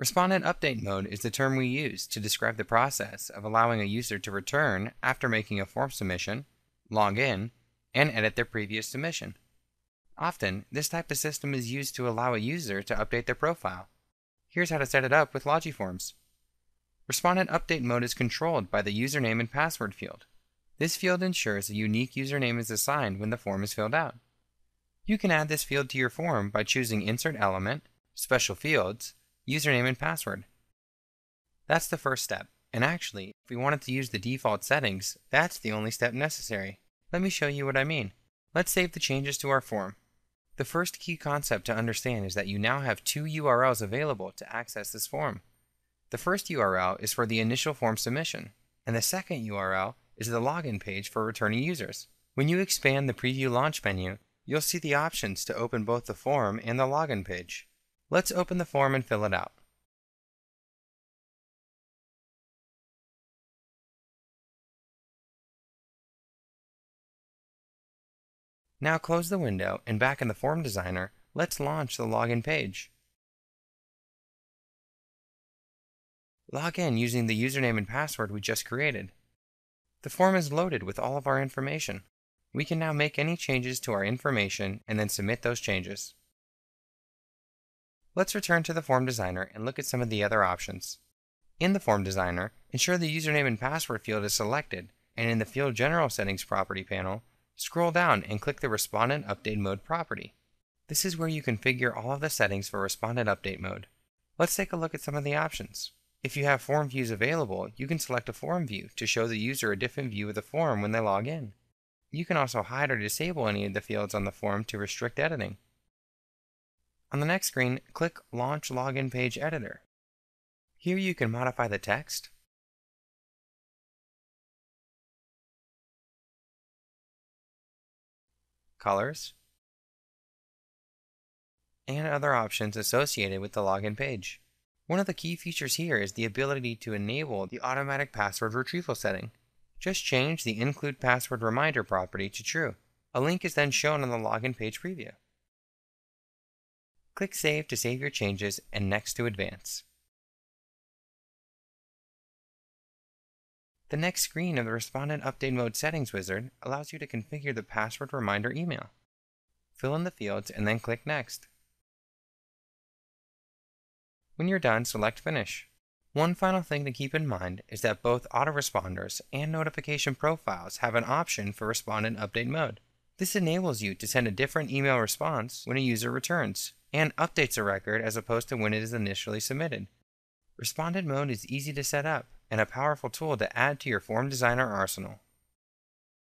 Respondent update mode is the term we use to describe the process of allowing a user to return after making a form submission, log in, and edit their previous submission. Often, this type of system is used to allow a user to update their profile. Here's how to set it up with Logiforms. Respondent update mode is controlled by the username and password field. This field ensures a unique username is assigned when the form is filled out. You can add this field to your form by choosing Insert Element, Special Fields, Username and Password. That's the first step, and actually, if we wanted to use the default settings, that's the only step necessary. Let me show you what I mean. Let's save the changes to our form. The first key concept to understand is that you now have two URLs available to access this form. The first URL is for the initial form submission, and the second URL is the login page for returning users. When you expand the Preview Launch menu, you'll see the options to open both the form and the login page. Let's open the form and fill it out. Now close the window, and back in the Form Designer, let's launch the login page. Log in using the username and password we just created. The form is loaded with all of our information. We can now make any changes to our information and then submit those changes. Let's return to the Form Designer and look at some of the other options. In the Form Designer, ensure the username and password field is selected, and in the Field General Settings property panel, scroll down and click the Respondent Update Mode property. This is where you configure all of the settings for Respondent Update Mode. Let's take a look at some of the options. If you have form views available, you can select a form view to show the user a different view of the form when they log in. You can also hide or disable any of the fields on the form to restrict editing. On the next screen, click Launch Login Page Editor. Here you can modify the text, colors, and other options associated with the login page. One of the key features here is the ability to enable the automatic password retrieval setting. Just change the Include Password Reminder property to True. A link is then shown on the login page preview. Click Save to save your changes and Next to advance. The next screen of the Respondent Update Mode Settings wizard allows you to configure the password reminder email. Fill in the fields and then click Next. When you're done, select Finish. One final thing to keep in mind is that both autoresponders and notification profiles have an option for Respondent Update Mode. This enables you to send a different email response when a user returns, and updates a record as opposed to when it is initially submitted. Respondent Mode is easy to set up and a powerful tool to add to your Form Designer arsenal.